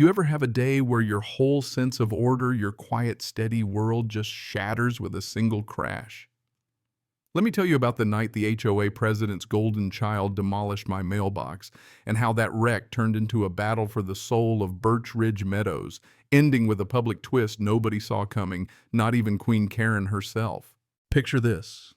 You ever have a day where your whole sense of order, your quiet, steady world just shatters with a single crash? Let me tell you about the night the HOA president's golden child demolished my mailbox and how that wreck turned into a battle for the soul of Birch Ridge Meadows, ending with a public twist nobody saw coming, not even Queen Karen herself. Picture this.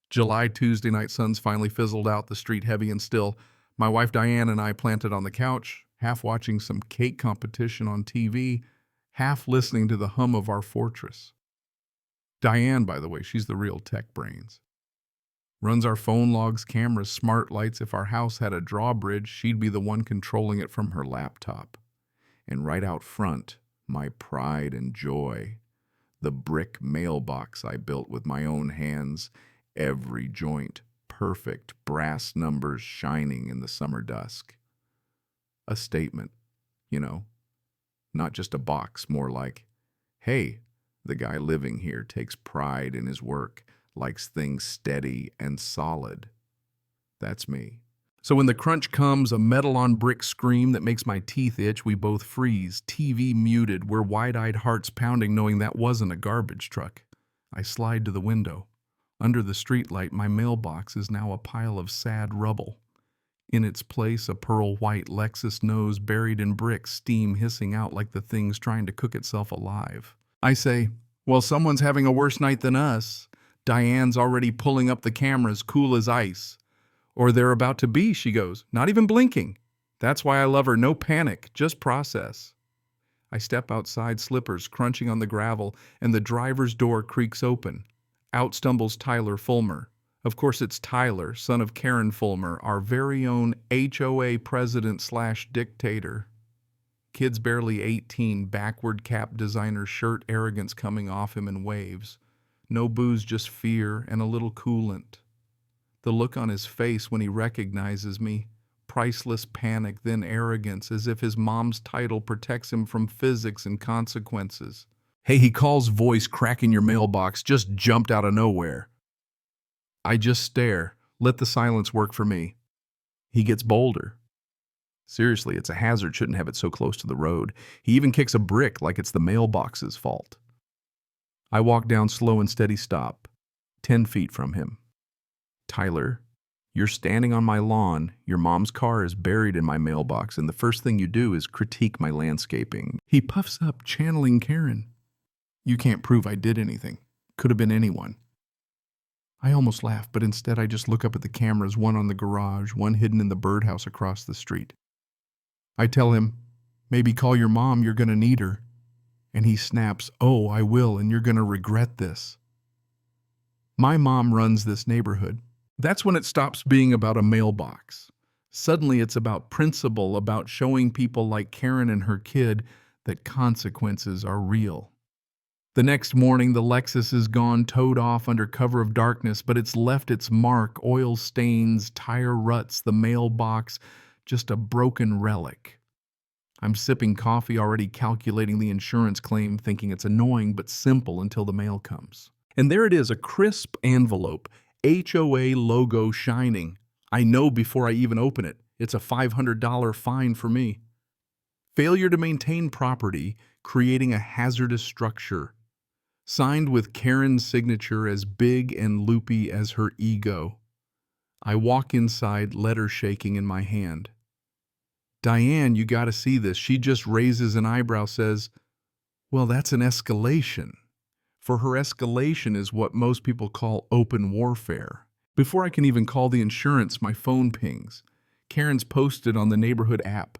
July Tuesday night suns finally fizzled out, the street heavy and still. My wife Diane and I planted on the couch, half watching some cake competition on TV, half listening to the hum of our fortress. Diane, by the way, she's the real tech brains. Runs our phone logs, cameras, smart lights. If our house had a drawbridge, she'd be the one controlling it from her laptop. And right out front, my pride and joy, the brick mailbox I built with my own hands, every joint perfect, brass numbers shining in the summer dusk. A statement, not just a box, more like, hey, the guy living here takes pride in his work, likes things steady and solid. That's me. So when the crunch comes, a metal-on-brick scream that makes my teeth itch, we both freeze, TV muted, we're wide-eyed hearts pounding knowing that wasn't a garbage truck. I slide to the window. Under the streetlight, my mailbox is now a pile of sad rubble. In its place, a pearl-white Lexus nose buried in bricks, steam hissing out like the thing's trying to cook itself alive. I say, well, someone's having a worse night than us. Diane's already pulling up the cameras, cool as ice. Or they're about to be, she goes, not even blinking. That's why I love her, no panic, just process. I step outside, slippers crunching on the gravel, and the driver's door creaks open. Out stumbles Tyler Fulmer. Of course it's Tyler, son of Karen Fulmer, our very own HOA president/dictator. Kid's barely 18, backward cap designer shirt, arrogance coming off him in waves. No booze, just fear and a little coolant. The look on his face when he recognizes me, priceless panic, then arrogance, as if his mom's title protects him from physics and consequences. Hey, he calls, voice cracking your mailbox, just jumped out of nowhere. I just stare, let the silence work for me. He gets bolder. Seriously, it's a hazard, shouldn't have it so close to the road. He even kicks a brick like it's the mailbox's fault. I walk down slow and steady stop, 10 feet from him. Tyler, you're standing on my lawn, your mom's car is buried in my mailbox, and the first thing you do is critique my landscaping. He puffs up, channeling Karen. You can't prove I did anything. Could have been anyone. I almost laugh, but instead I just look up at the cameras, one on the garage, one hidden in the birdhouse across the street. I tell him, maybe call your mom, you're gonna need her. And he snaps, oh, I will, and you're gonna regret this. My mom runs this neighborhood. That's when it stops being about a mailbox. Suddenly it's about principle, about showing people like Karen and her kid that consequences are real. The next morning, the Lexus is gone, towed off under cover of darkness, but it's left its mark, oil stains, tire ruts, the mailbox, just a broken relic. I'm sipping coffee, already calculating the insurance claim, thinking it's annoying but simple until the mail comes. And there it is, a crisp envelope, HOA logo shining. I know before I even open it, it's a $500 fine for me. Failure to maintain property, creating a hazardous structure. Signed with Karen's signature as big and loopy as her ego. I walk inside, letter shaking in my hand. Diane, you gotta see this. She just raises an eyebrow, says, well, that's an escalation. For her, escalation is what most people call open warfare. Before I can even call the insurance, my phone pings. Karen's posted on the neighborhood app.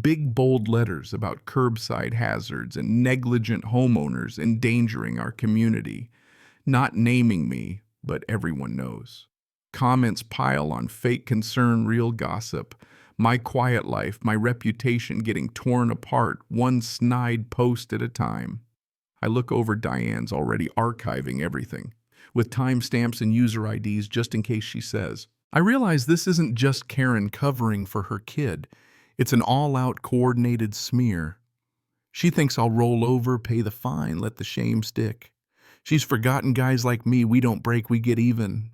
Big bold letters about curbside hazards and negligent homeowners endangering our community. Not naming me, but everyone knows. Comments pile on, fake concern, real gossip. My quiet life, my reputation getting torn apart, one snide post at a time. I look over Diane's, already archiving everything, with timestamps and user IDs just in case she says. I realize this isn't just Karen covering for her kid. It's an all-out coordinated smear. She thinks I'll roll over, pay the fine, let the shame stick. She's forgotten guys like me, we don't break, we get even.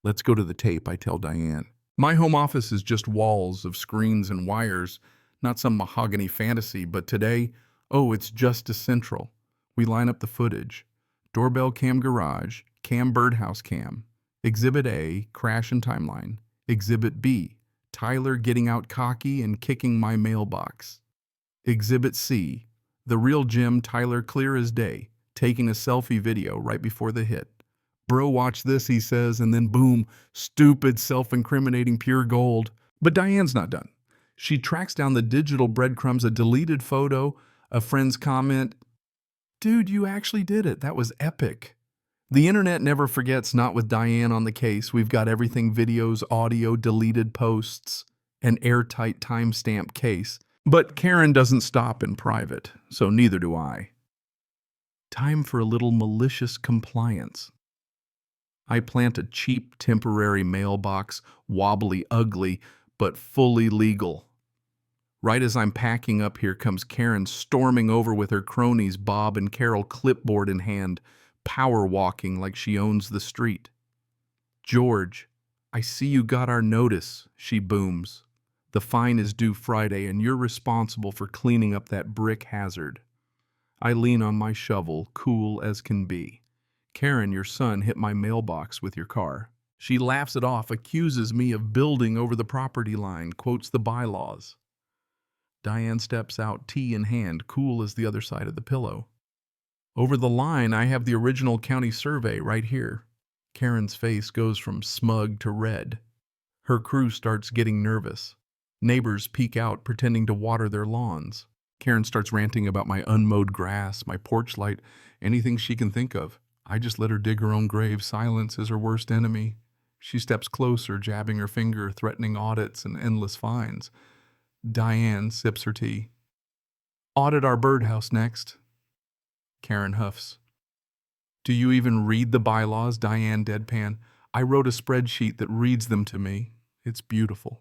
Let's go to the tape, I tell Diane. My home office is just walls of screens and wires, Not some mahogany fantasy, but today, oh, it's Justice Central. We line up the footage. Doorbell cam garage, cam birdhouse cam. Exhibit A, crash and timeline. Exhibit B, Tyler getting out cocky and kicking my mailbox. Exhibit C, the real Jim, Tyler clear as day, taking a selfie video right before the hit. Bro, watch this, he says, and then boom, stupid, self-incriminating pure gold. But Diane's not done. She tracks down the digital breadcrumbs, a deleted photo, a friend's comment. Dude, you actually did it. That was epic. The internet never forgets, not with Diane on the case. We've got everything: videos, audio, deleted posts, an airtight timestamp case. But Karen doesn't stop in private, so neither do I. Time for a little malicious compliance. I plant a cheap temporary mailbox, wobbly, ugly, but fully legal. Right as I'm packing up, here comes Karen storming over with her cronies Bob and Carol, clipboard in hand, power walking like she owns the street. George, I see you got our notice, she booms. The fine is due Friday and you're responsible for cleaning up that brick hazard. I lean on my shovel, cool as can be. Karen, your son hit my mailbox with your car. She laughs it off, accuses me of building over the property line, quotes the bylaws. Diane steps out, tea in hand, cool as the other side of the pillow. Over the line, I have the original county survey right here. Karen's face goes from smug to red. Her crew starts getting nervous. Neighbors peek out, pretending to water their lawns. Karen starts ranting about my unmowed grass, my porch light, anything she can think of. I just let her dig her own grave. Silence is her worst enemy. She steps closer, jabbing her finger, threatening audits and endless fines. Diane sips her tea. Audit our birdhouse next. Karen huffs. Do you even read the bylaws? Diane deadpan. I wrote a spreadsheet that reads them to me. It's beautiful.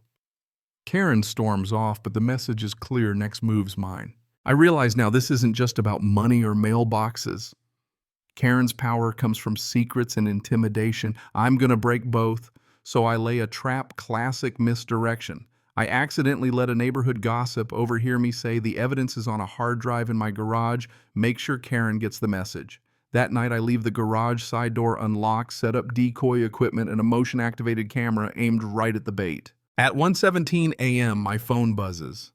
Karen storms off, but the message is clear. Next move's mine. I realize now this isn't just about money or mailboxes. Karen's power comes from secrets and intimidation. I'm gonna break both, so I lay a trap. Classic misdirection. I accidentally let a neighborhood gossip overhear me say the evidence is on a hard drive in my garage. Make sure Karen gets the message. That night I leave the garage side door unlocked, set up decoy equipment and a motion-activated camera aimed right at the bait. At 1:17 a.m. my phone buzzes.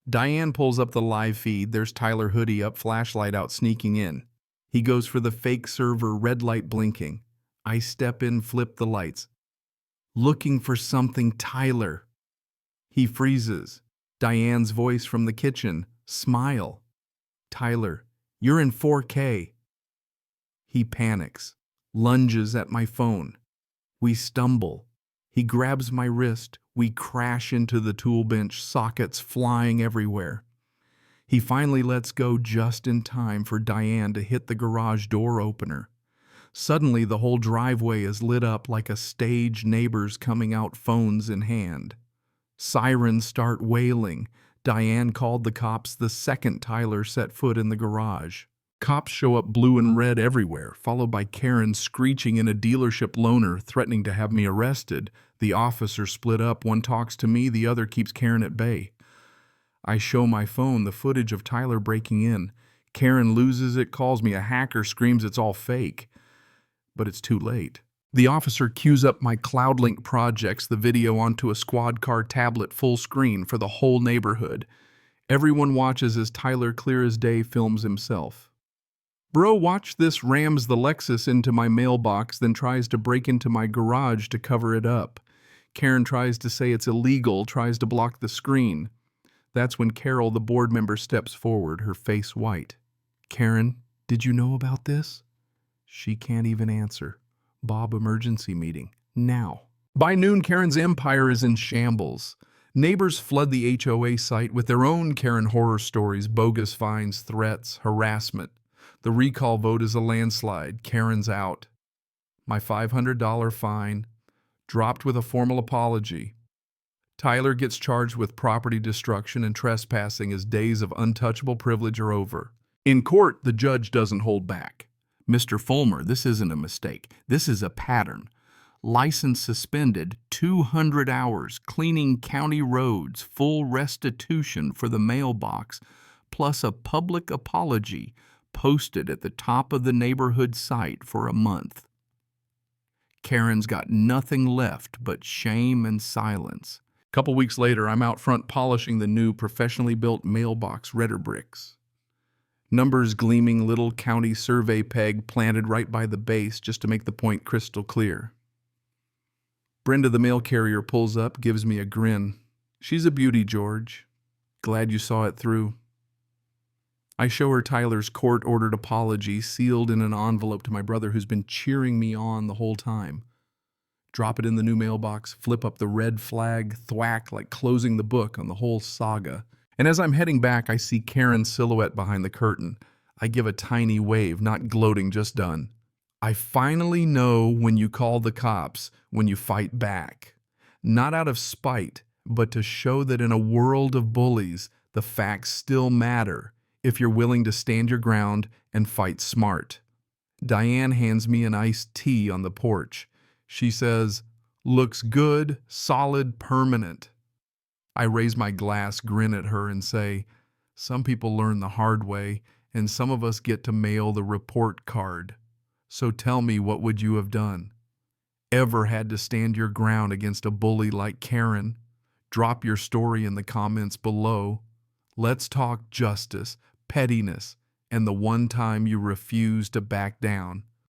Diane pulls up the live feed. There's Tyler, hoodie up, flashlight out, sneaking in. He goes for the fake server, red light blinking. I step in, flip the lights. Looking for something, Tyler. He freezes. Diane's voice from the kitchen. Smile. Tyler, you're in 4K. He panics, lunges at my phone. We stumble. He grabs my wrist. We crash into the tool bench, sockets flying everywhere. He finally lets go just in time for Diane to hit the garage door opener. Suddenly, the whole driveway is lit up like a stage, neighbors coming out, phones in hand. Sirens start wailing. Diane called the cops the second Tyler set foot in the garage. Cops show up, blue and red everywhere, followed by Karen screeching in a dealership loaner, threatening to have me arrested. The officers split up. One talks to me, the other keeps Karen at bay. I show my phone, the footage of Tyler breaking in. Karen loses it, calls me a hacker, screams it's all fake. But it's too late. The officer queues up my CloudLink projects, the video onto a squad car tablet full screen for the whole neighborhood. Everyone watches as Tyler, clear as day, films himself. Bro, watch this, rams the Lexus into my mailbox, then tries to break into my garage to cover it up. Karen tries to say it's illegal, tries to block the screen. That's when Carol, the board member, steps forward, her face white. Karen, did you know about this? She can't even answer. Bob, emergency meeting. Now. By noon, Karen's empire is in shambles. Neighbors flood the HOA site with their own Karen horror stories, bogus fines, threats, harassment. The recall vote is a landslide. Karen's out. My $500 fine, dropped with a formal apology. Tyler gets charged with property destruction and trespassing as days of untouchable privilege are over. In court, the judge doesn't hold back. Mr. Fulmer, this isn't a mistake. This is a pattern. license suspended, 200 hours, cleaning county roads, full restitution for the mailbox, plus a public apology posted at the top of the neighborhood site for a month. Karen's got nothing left but shame and silence. A couple weeks later, I'm out front polishing the new professionally built mailbox redder bricks. Numbers gleaming, little county survey peg planted right by the base just to make the point crystal clear. Brenda, the mail carrier, pulls up, gives me a grin. She's a beauty, George. Glad you saw it through. I show her Tyler's court-ordered apology sealed in an envelope to my brother who's been cheering me on the whole time. Drop it in the new mailbox, flip up the red flag, thwack like closing the book on the whole saga. And as I'm heading back, I see Karen's silhouette behind the curtain. I give a tiny wave, not gloating, just done. I finally know when you call the cops, when you fight back. Not out of spite, but to show that in a world of bullies, the facts still matter if you're willing to stand your ground and fight smart. Diane hands me an iced tea on the porch. She says, "Looks good, solid, permanent." I raise my glass, grin at her, and say, "Some people learn the hard way, and some of us get to mail the report card. So tell me, what would you have done? Ever had to stand your ground against a bully like Karen? Drop your story in the comments below. Let's talk justice, pettiness, and the one time you refused to back down.